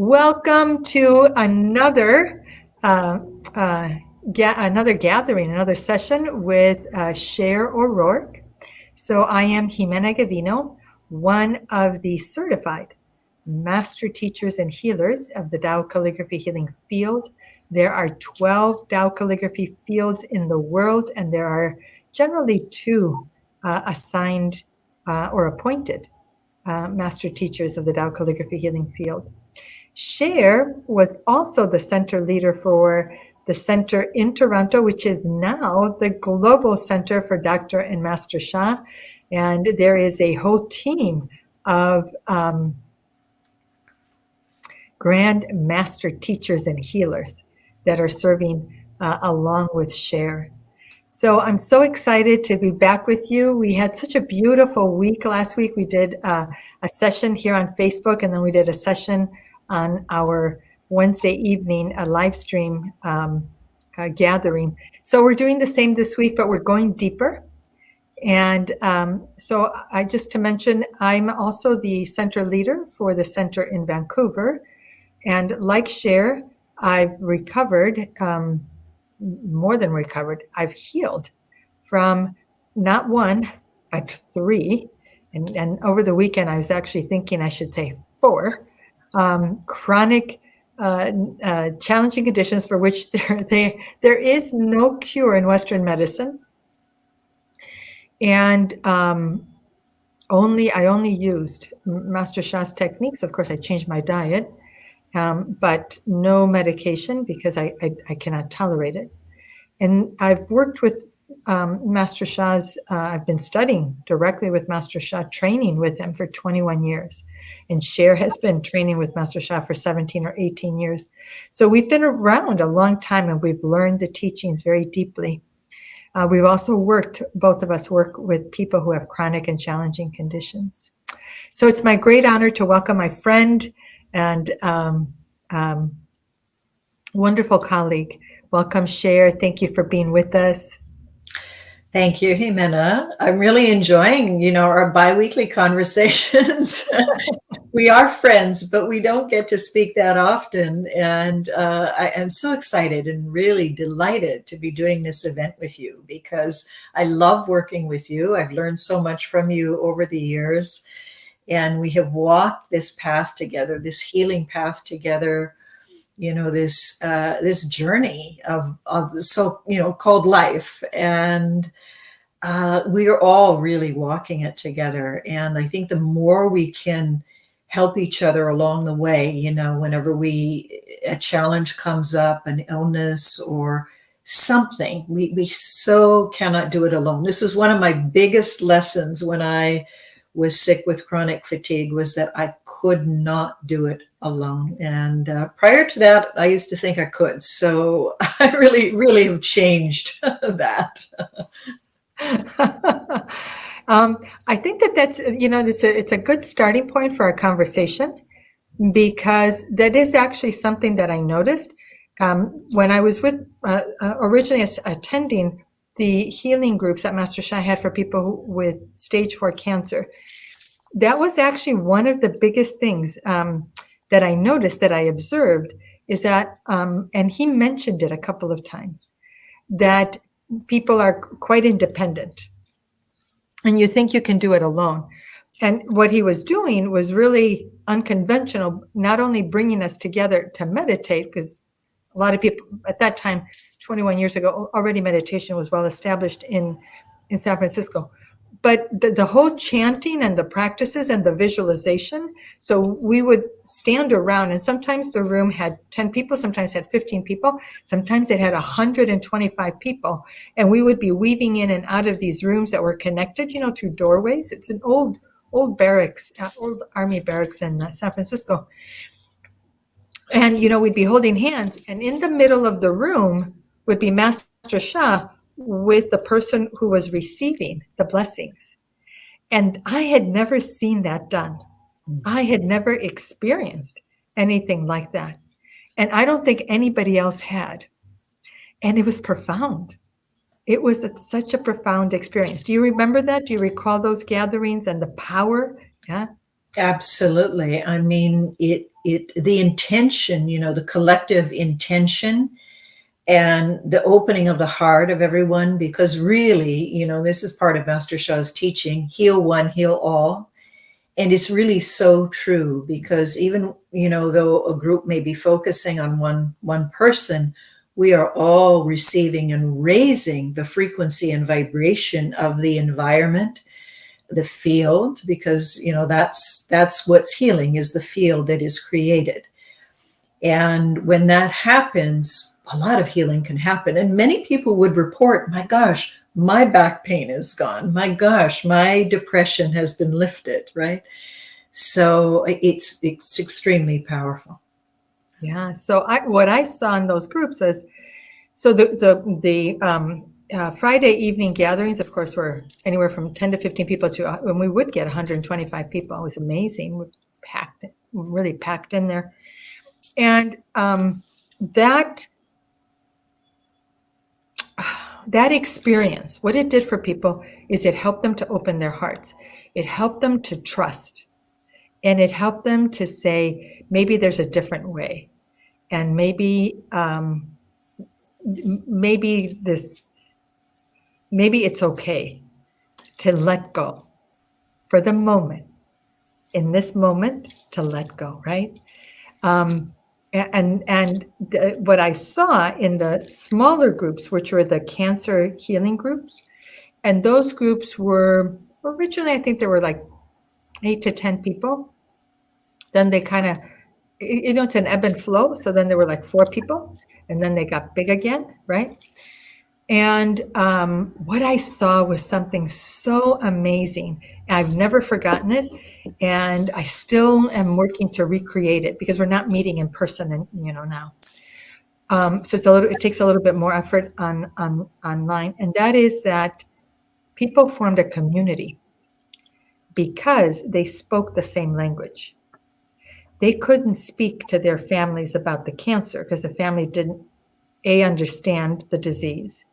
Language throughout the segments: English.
Welcome to uh, uh, another gathering, another session with Sher O'Rourke. So I am Ximena Gavino, one of the certified master teachers and healers of the Tao Calligraphy Healing Field. There are 12 Tao Calligraphy fields in the world, and there are generally two assigned or appointed master teachers of the Tao Calligraphy Healing Field. Sher was also the center leader for the center in Toronto, which is now the global center for Dr. and Master Sha. And there is a whole team of grand master teachers and healers that are serving along with Sher. So I'm so excited to be back with you. We had such a beautiful week last week. We did a session here on Facebook, and then we did a session on our Wednesday evening, a live stream gathering. So we're doing the same this week, but we're going deeper. And so I just to mention, I'm also the center leader for the center in Vancouver. And like Sher, I've recovered, more than recovered, I've healed from not one, but three. And over the weekend, I was actually thinking I should say 4 chronic challenging conditions for which there is no cure in Western medicine. And I only used Master Sha's techniques. Of course, I changed my diet, but no medication because I cannot tolerate it. And I've worked with Master Sha's, I've been studying directly with Master Sha, training with him for 21 years. And Sher has been training with Master Sha for 17 or 18 years. So we've been around a long time and we've learned the teachings very deeply. We've also both of us work with people who have chronic and challenging conditions. So it's my great honor to welcome my friend and wonderful colleague. Welcome, Sher. Thank you for being with us. Thank you, Ximena. I'm really enjoying, our bi-weekly conversations. We are friends, but we don't get to speak that often. And I am so excited and really delighted to be doing this event with you because I love working with you. I've learned so much from you over the years. And we have walked this path together, this healing path together, this journey of called life. And we are all really walking it together. And I think the more we can help each other along the way, whenever a challenge comes up, an illness or something, we so cannot do it alone. This is one of my biggest lessons when I was sick with chronic fatigue, was that I could not do it alone. And prior to that, I used to think I could. So I really, really have changed that. I think that's, it's a good starting point for our conversation, because that is actually something that I noticed when I was originally attending the healing groups that Master Sha had for people with stage 4 cancer. That was actually one of the biggest things that I noticed, that I observed, is that, and he mentioned it a couple of times, that people are quite independent and you think you can do it alone. And what he was doing was really unconventional, not only bringing us together to meditate, because a lot of people at that time, 21 years ago, already meditation was well established in San Francisco, but the whole chanting and the practices and the visualization. So we would stand around, and sometimes the room had 10 people, sometimes had 15 people, sometimes it had 125 people. And we would be weaving in and out of these rooms that were connected, through doorways. It's an old barracks, old army barracks in San Francisco. And, we'd be holding hands, and in the middle of the room would be Master Sha with the person who was receiving the blessings. And I had never seen that done. I had never experienced anything like that. And I don't think anybody else had. And it was profound. It was such a profound experience. Do you remember that? Do you recall those gatherings and the power? Yeah. Absolutely. I mean, the intention, the collective intention and the opening of the heart of everyone, because really, this is part of Master Sha's teaching, heal one, heal all. And it's really so true, because even, though a group may be focusing on one person, we are all receiving and raising the frequency and vibration of the environment, the field, because that's what's healing, is the field that is created. And when that happens, a lot of healing can happen. And many people would report, my gosh, my back pain is gone, my gosh, my depression has been lifted, right? So it's extremely powerful. Yeah. So what I saw in those groups is, so the Friday evening gatherings, of course, were anywhere from 10 to 15 people to, when we would get 125 people. It was amazing. We packed it, really packed in there. And that experience, what it did for people is it helped them to open their hearts. It helped them to trust. And it helped them to say, maybe there's a different way. And maybe it's okay to let go for the moment, in this moment, to let go, right? What I saw in the smaller groups, which were the cancer healing groups, and those groups were originally, I think there were like 8 to 10 people. Then they kind of, it's an ebb and flow. So then there were like 4 people, and then they got big again, right? And what I saw was something so amazing. I've never forgotten it, and I still am working to recreate it, because we're not meeting in person, and now. So it takes a little bit more effort online, and that is that people formed a community because they spoke the same language. They couldn't speak to their families about the cancer because the family didn't understand the disease,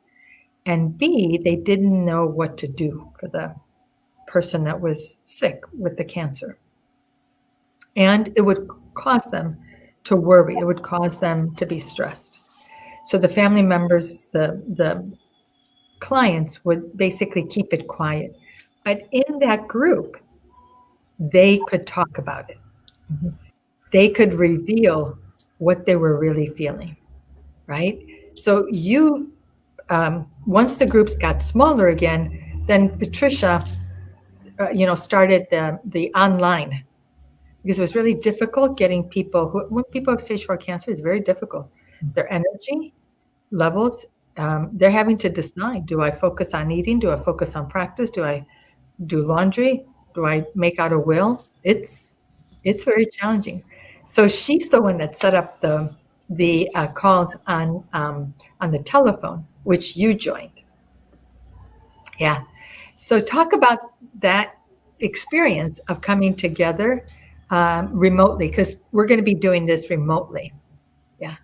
and B, they didn't know what to do for the person that was sick with the cancer. And it would cause them to worry. It would cause them to be stressed. So the family members, the clients, would basically keep it quiet. But in that group, they could talk about it. They could reveal what they were really feeling, right? So once the groups got smaller again, then Patricia, started the online, because it was really difficult getting people when people have stage 4 cancer, it's very difficult. Their energy levels, they're having to decide, do I focus on eating? Do I focus on practice? Do I do laundry? Do I make out a will? It's very challenging. So she's the one that set up the calls on the telephone, which you joined. Yeah. So talk about that experience of coming together remotely, because we're going to be doing this remotely. Yeah.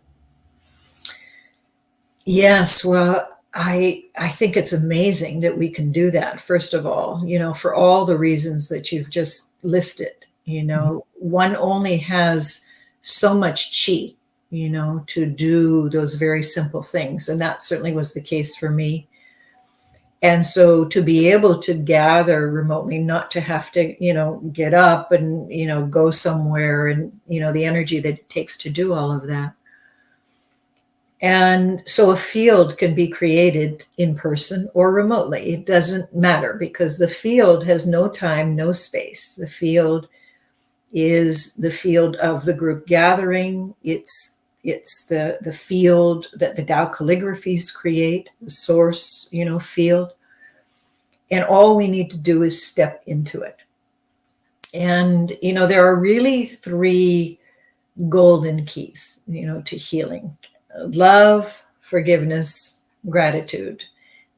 Yes, well, I think it's amazing that we can do that. First of all, for all the reasons that you've just listed, one only has so much chi, to do those very simple things, and that certainly was the case for me. And so to be able to gather remotely, not to have to, get up and, go somewhere, and, the energy that it takes to do all of that. And so a field can be created in person or remotely. It doesn't matter, because the field has no time, no space. The field is the field of the group gathering. It's the field that the Tao calligraphies create, the source, field. And all we need to do is step into it. And, there are really 3 golden keys, to healing: love, forgiveness, gratitude.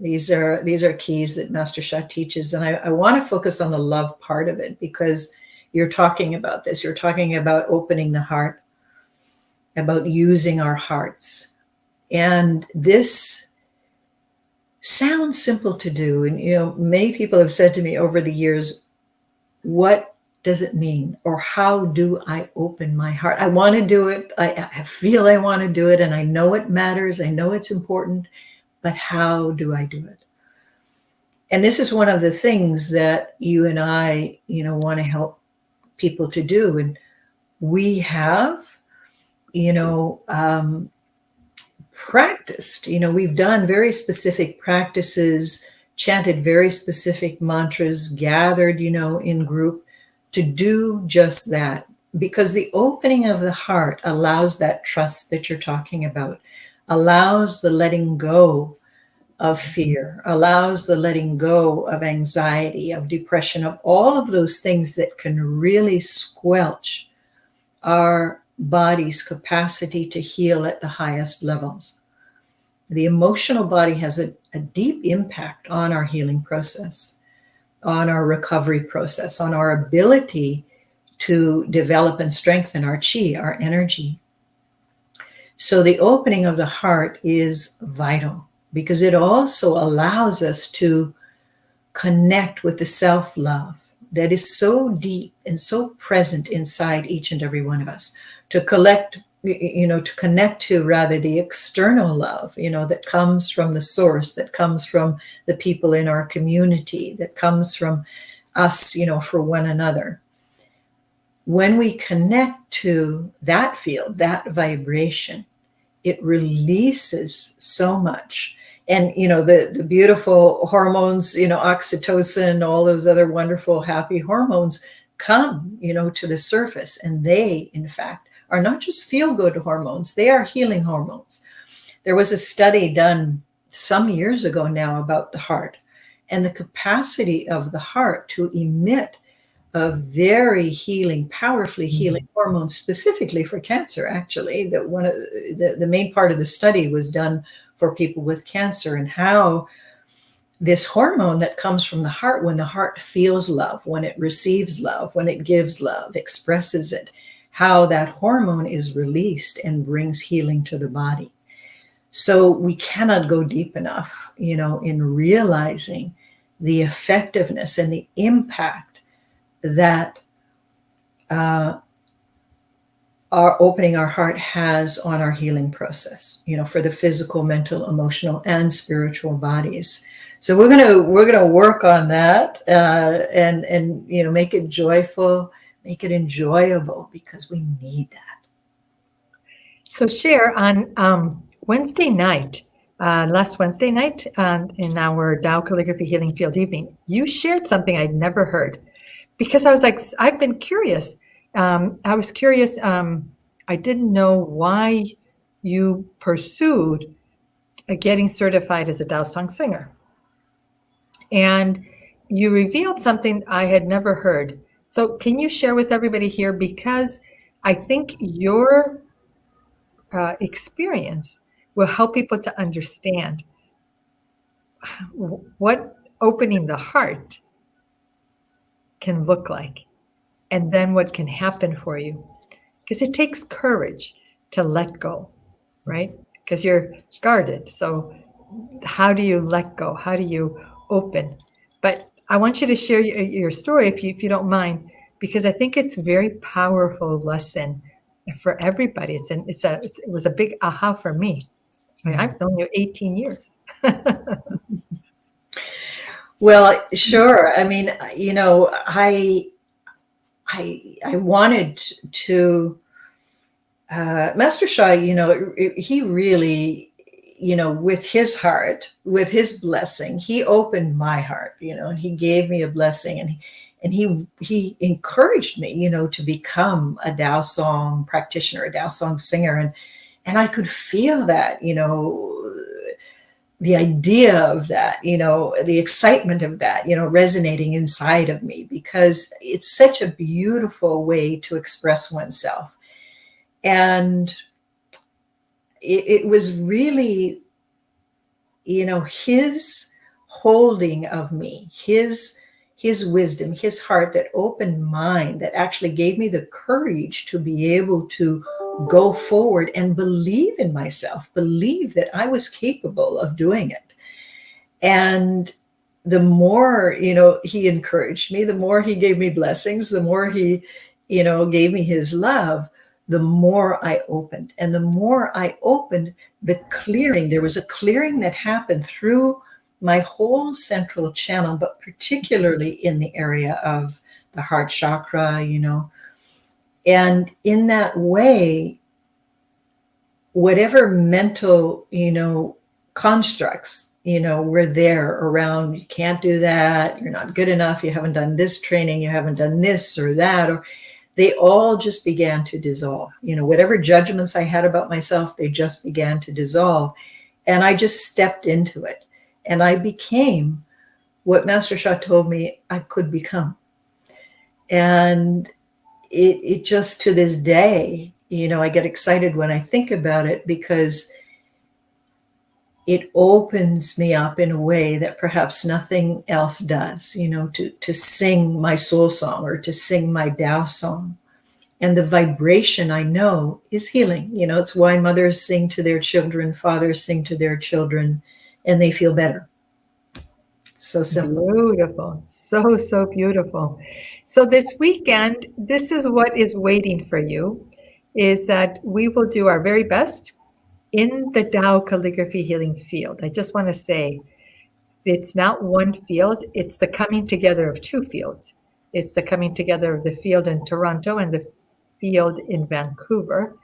These are keys that Master Sha teaches. And I want to focus on the love part of it, because you're talking about this. You're talking about opening the heart, about using our hearts. And this sounds simple to do. And, many people have said to me over the years, what does it mean? Or how do I open my heart? I want to do it. I feel I want to do it, and I know it matters. I know it's important, but how do I do it? And this is one of the things that you and I, want to help people to do. And we have, practiced, we've done very specific practices, chanted very specific mantras, gathered, in group to do just that. Because the opening of the heart allows that trust that you're talking about, allows the letting go of fear, allows the letting go of anxiety, of depression, of all of those things that can really squelch our body's capacity to heal at the highest levels. The emotional body has a deep impact on our healing process, on our recovery process, on our ability to develop and strengthen our chi, our energy. So the opening of the heart is vital because it also allows us to connect with the self-love that is so deep and so present inside each and every one of us, to connect to rather the external love, that comes from the source, that comes from the people in our community, that comes from us, for one another. When we connect to that field, that vibration, it releases so much. And, the beautiful hormones, oxytocin, all those other wonderful, happy hormones come, to the surface. And they, in fact, are not just feel-good hormones. They are healing hormones. There was a study done some years ago now about the heart and the capacity of the heart to emit a very healing, powerfully healing hormone, specifically for cancer, actually. That one of the main part of the study was done for people with cancer, and how this hormone that comes from the heart, when the heart feels love, when it receives love, when it gives love, expresses it, how that hormone is released and brings healing to the body. So we cannot go deep enough, in realizing the effectiveness and the impact that our opening our heart has on our healing process, for the physical, mental, emotional, and spiritual bodies. So we're gonna work on that and make it joyful, make it enjoyable, because we need that. So Sher, on Wednesday night, last Wednesday night, in our Tao Calligraphy Healing Field evening, you shared something I'd never heard. Because I was like, I've been curious. I was curious. I didn't know why you pursued getting certified as a Dao Song singer. And you revealed something I had never heard. So can you share with everybody here? Because I think your experience will help people to understand what opening the heart can look like, and then what can happen for you. Because it takes courage to let go, right? Because you're guarded. So how do you let go? How do you open? But I want you to share your story, if you don't mind, because I think it's a very powerful lesson for everybody. It was a big aha for me. I mean, I've known you 18 years. Well, sure. I mean, I wanted to, Master Sha, he really, with his heart, with his blessing, he opened my heart, and he gave me a blessing, and he encouraged me, to become a Dao Song practitioner, a Dao Song singer. And I could feel that, the idea of that, the excitement of that, resonating inside of me, because it's such a beautiful way to express oneself. And it was really, his holding of me, his wisdom, his heart, that opened mine, that actually gave me the courage to be able to go forward and believe in myself, believe that I was capable of doing it. And the more, he encouraged me, the more he gave me blessings, the more he, gave me his love, the more I opened. And the more I opened, there was a clearing that happened through my whole central channel, but particularly in the area of the heart chakra, And in that way, whatever mental, constructs, were there around, you can't do that, you're not good enough, you haven't done this training, you haven't done this or that, or they all just began to dissolve. Whatever judgments I had about myself, they just began to dissolve. And I just stepped into it. And I became what Master Sha told me I could become. And it just, to this day, I get excited when I think about it, because it opens me up in a way that perhaps nothing else does, to sing my soul song or to sing my Tao song. And the vibration, I know, is healing. It's why mothers sing to their children, fathers sing to their children, and they feel better. So simple. Beautiful. So, so beautiful. So this weekend, this is what is waiting for you, is that we will do our very best in the Tao calligraphy healing field. I just want to say, it's not one field, it's the coming together of two fields. It's the coming together of the field in Toronto and the field in Vancouver.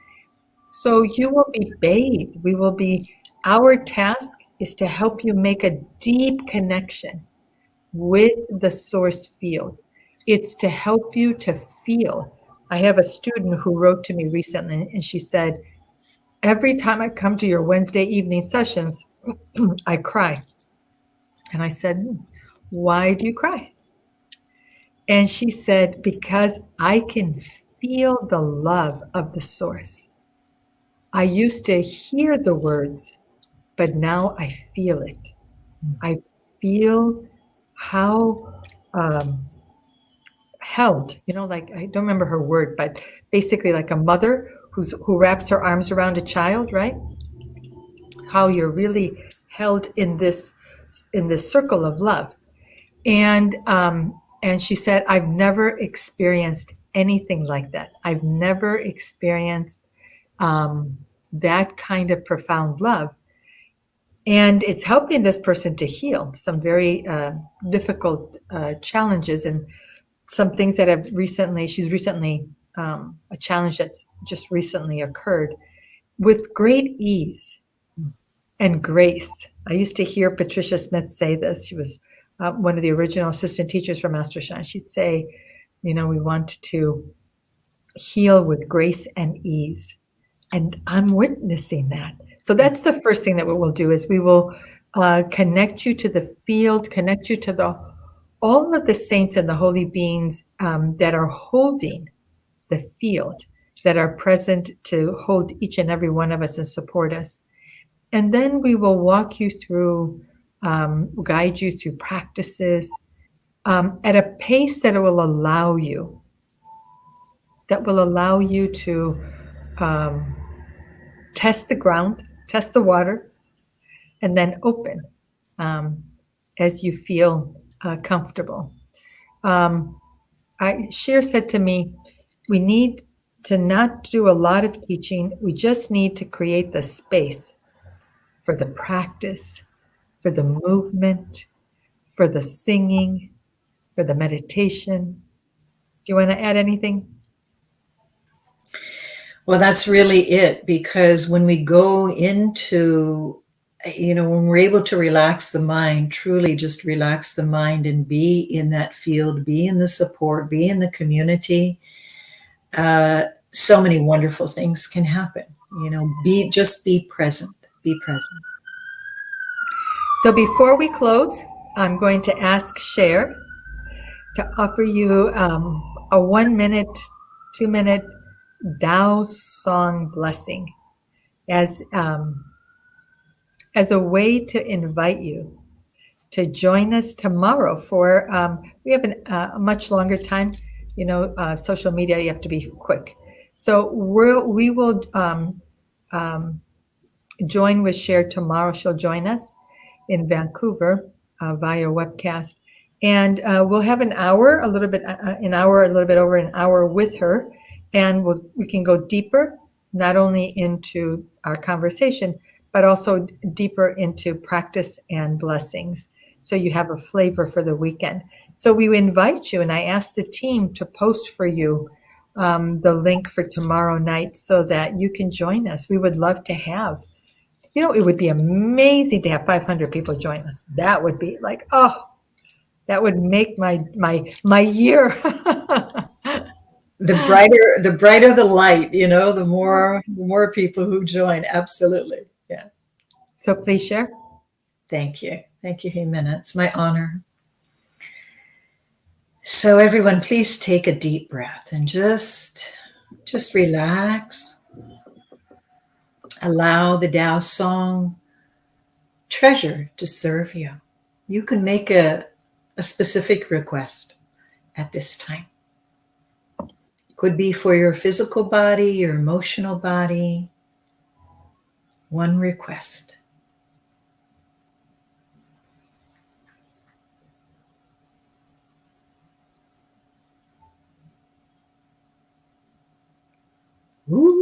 So you will be bathed. Our task is to help you make a deep connection with the source field. It's to help you to feel. I have a student who wrote to me recently, and she said, every time I come to your Wednesday evening sessions, I cry. And I said, why do you cry? And she said, because I can feel the love of the source. I used to hear the words, but now I feel it. I feel how held, like, I don't remember her word, but basically like a mother who wraps her arms around a child, right? How you're really held in this circle of love. And she said, I've never experienced anything like that. I've never experienced that kind of profound love. And it's helping this person to heal some very difficult challenges and some things that have she's recently, a challenge that's just recently occurred with great ease and grace. I used to hear Patricia Smith say this. She was one of the original assistant teachers for Master Sha. She'd say, we want to heal with grace and ease. And I'm witnessing that. So that's the first thing that we will do, is we will connect you to the field, connect you to all of the saints and the holy beings that are holding the field, that are present to hold each and every one of us and support us. And then we will walk you through, guide you through practices at a pace that will allow you to test the ground, test the water, and then open as you feel comfortable. Sher said to me, we need to not do a lot of teaching. We just need to create the space for the practice, for the movement, for the singing, for the meditation. Do you want to add anything? Well, that's really it, because when we go into, when we're able to relax the mind, truly just relax the mind and be in that field, be in the support, be in the community, so many wonderful things can happen. Just be present, be present. So before we close, I'm going to ask Sher to offer you a 1 minute, 2 minute Tao song blessing as a way to invite you to join us tomorrow for, we have a much longer time, social media, you have to be quick. So we will join with Sher tomorrow. She'll join us in Vancouver via webcast. And we'll have an hour, a little bit over an hour with her, and we can go deeper, not only into our conversation, but also deeper into practice and blessings. So you have a flavor for the weekend. So we invite you, and I asked the team to post for you the link for tomorrow night so that you can join us. We would love to have, it would be amazing to have 500 people join us. That would be like, oh, that would make my year. The brighter the light, the more people who join. Absolutely. Yeah. So please share. Thank you. Thank you, Ximena. It's my honor. So everyone, please take a deep breath and just relax. Allow the Tao song treasure to serve you. You can make a specific request at this time. Could be for your physical body, your emotional body. One request. Ooh.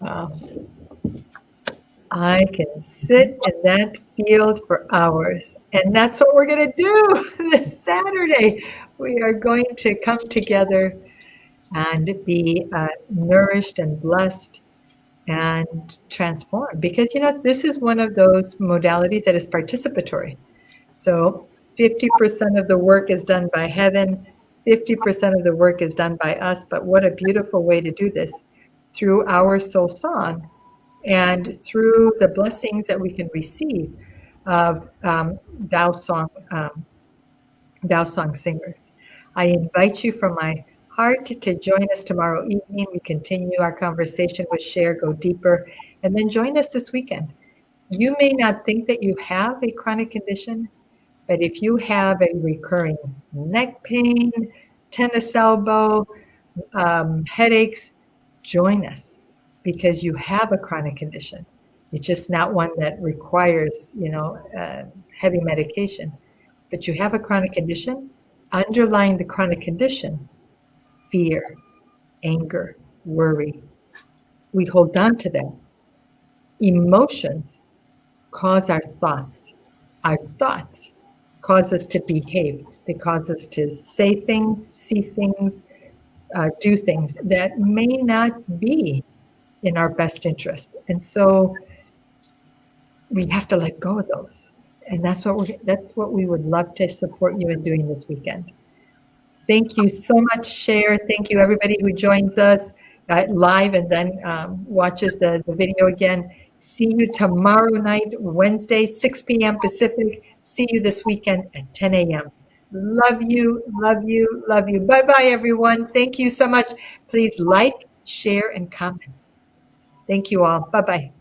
Wow. I can sit in that field for hours. And that's what we're going to do this Saturday. We are going to come together and be nourished and blessed and transformed. Because, this is one of those modalities that is participatory. So 50% of the work is done by heaven, 50% of the work is done by us. But what a beautiful way to do this through our soul song. And through the blessings that we can receive of Tao song singers. I invite you from my heart to join us tomorrow evening. We continue our conversation with Sher, go deeper, and then join us this weekend. You may not think that you have a chronic condition, but if you have a recurring neck pain, tennis elbow, headaches, join us because you have a chronic condition. It's just not one that requires, heavy medication. But you have a chronic condition. Underlying the chronic condition, fear, anger, worry. We hold on to them. Emotions cause our thoughts. Our thoughts cause us to behave. They cause us to say things, see things, do things that may not be in our best interest. And so we have to let go of those. And that's what we would love to support you in doing this weekend. Thank you so much, Cher. Thank you, everybody who joins us live and then watches the video again. See you tomorrow night, Wednesday, 6 p.m. Pacific. See you this weekend at 10 a.m. Love you, love you, love you. Bye bye, everyone. Thank you so much. Please like, share, and comment. Thank you all. Bye bye.